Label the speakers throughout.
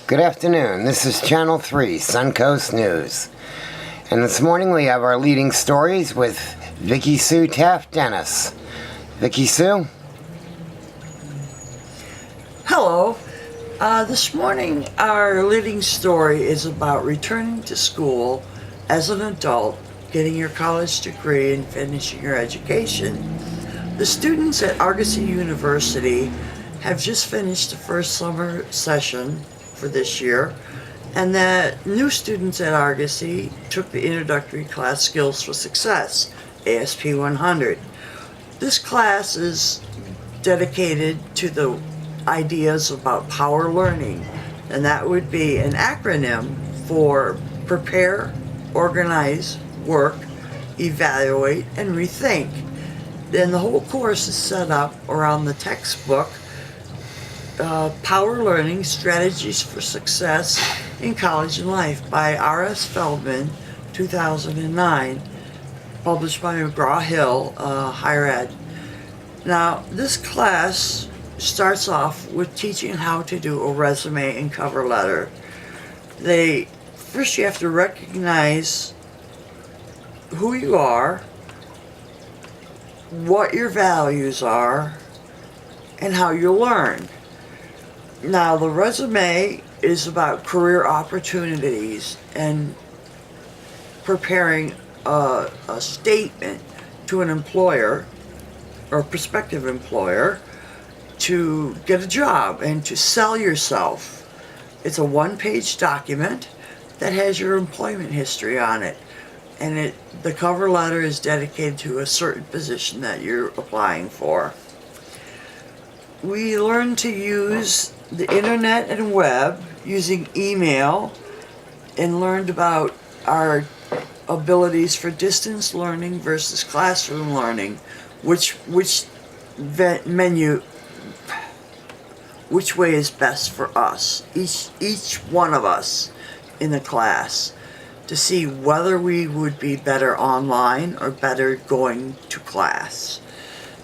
Speaker 1: Good afternoon. This is Channel 3, Suncoast News. And this morning we have our leading stories with Vicki Sue Taft-Dennis. Vicki Sue?
Speaker 2: Hello. This morning our leading story is about returning to school as an adult, getting your college degree and finishing your education. The students at Argosy University have just finished the first summer session for this year, and the new students at Argosy took the introductory class Skills for Success, ASP 100. This class is dedicated to the ideas about power learning, and that would be an acronym for prepare, organize, work, evaluate, and rethink. Then the whole course is set up around the textbook Power Learning Strategies for Success in College and Life by R.S. Feldman, 2009, published by McGraw-Hill Higher Ed. Now, this class starts off with teaching how to do a resume and cover letter. First you have to recognize who you are, what your values are, and how you learn. Now, the resume is about career opportunities and preparing a statement to an employer or prospective employer to get a job and to sell yourself. It's a one-page document that has your employment history on it, and the cover letter is dedicated to a certain position that you're applying for. We learn to use the internet and web using email, and learned about our abilities for distance learning versus classroom learning, which way is best for us, each one of us in the class, to see whether we would be better online or better going to class.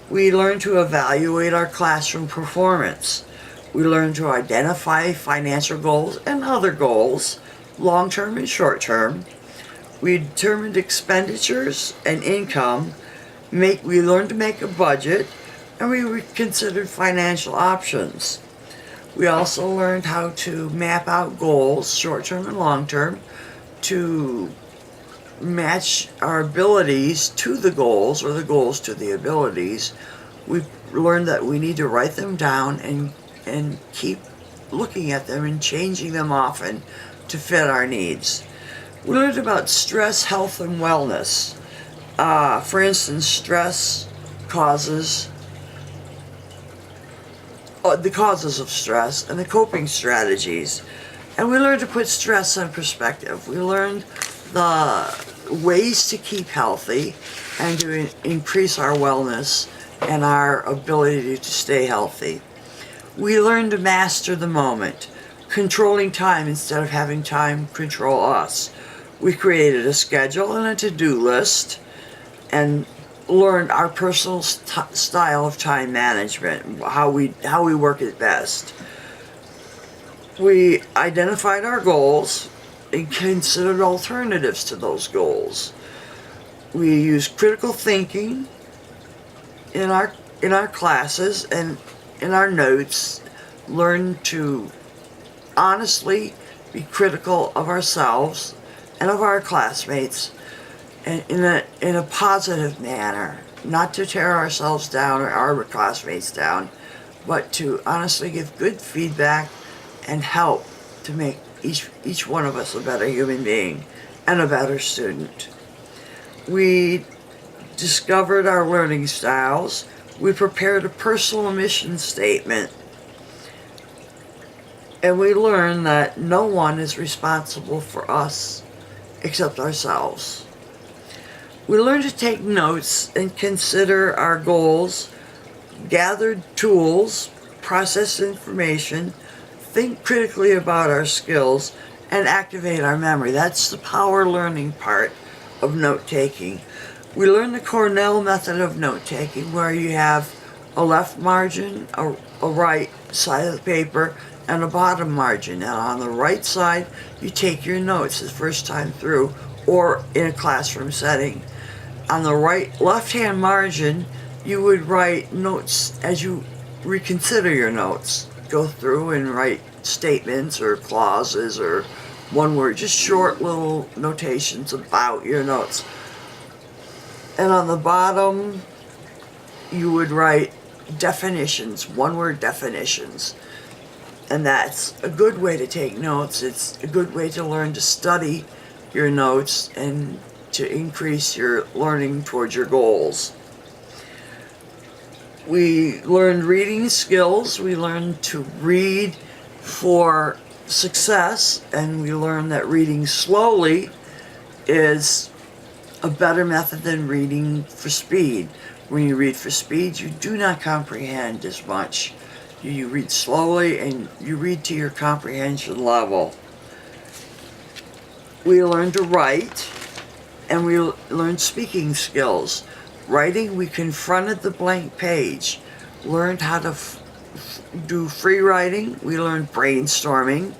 Speaker 2: We learn to evaluate our classroom performance. We learn to identify financial goals and other goals, long-term and short-term. We determined expenditures and income. We learned to make a budget, and we considered financial options. We also learned how to map out goals, short-term and long-term, to match our abilities to the goals or the goals to the abilities. We learned that we need to write them down and keep looking at them and changing them often to fit our needs. We learned about stress, health, and wellness. For instance, stress causes the causes of stress and the coping strategies. And we learned to put stress in perspective. We learned the ways to keep healthy and to increase our wellness and our ability to stay healthy. We learned to master the moment, controlling time instead of having time control us. We created a schedule and a to-do list, and learned our personal style of time management, how we work it best. We identified our goals and considered alternatives to those goals. We used critical thinking in our classes and in our notes, learned to honestly be critical of ourselves and of our classmates, and in a positive manner, not to tear ourselves down or our classmates down, but to honestly give good feedback and help to make each one of us a better human being and a better student. We discovered our learning styles. We prepared a personal mission statement, and we learned that no one is responsible for us except ourselves. We learned to take notes and consider our goals, gather tools, process information, think critically about our skills, and activate our memory. That's the power learning part of note-taking. We learned the Cornell method of note-taking, where you have a left margin, a right side of the paper, and a bottom margin. And on the right side, you take your notes the first time through or in a classroom setting. On the left-hand margin, you would write notes as you reconsider your notes. Go through and write statements or clauses or one word, just short little notations about your notes. And on the bottom, you would write definitions, one-word definitions. And that's a good way to take notes. It's a good way to learn to study your notes and to increase your learning towards your goals. We learned reading skills. We learned to read for success, and we learned that reading slowly is a better method than reading for speed. When you read for speed, you do not comprehend as much. You read slowly and you read to your comprehension level. We learned to write, and we learned speaking skills. Writing, we confronted the blank page, learned how to do free writing. We learned brainstorming.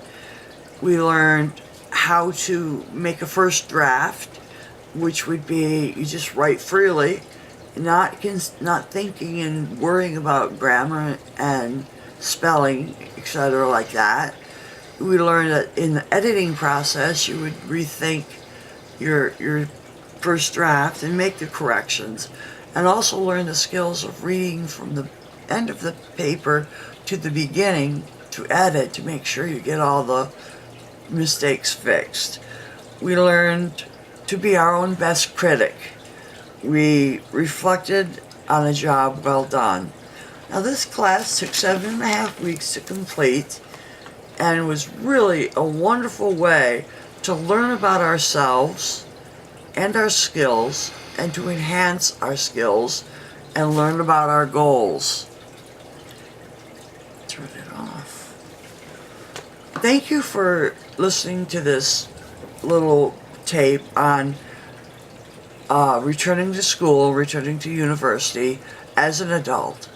Speaker 2: We learned how to make a first draft, which would be you just write freely, not thinking and worrying about grammar and spelling, etc. like that. We learned that in the editing process, you would rethink your first draft and make the corrections, and also learn the skills of reading from the end of the paper to the beginning to edit to make sure you get all the mistakes fixed. We learned to be our own best critic. We reflected on a job well done. Now this class took 7.5 weeks to complete, and was really a wonderful way to learn about ourselves and our skills, and to enhance our skills and learn about our goals. Turn it off. Thank you for listening to this little tape on returning to school, returning to university as an adult.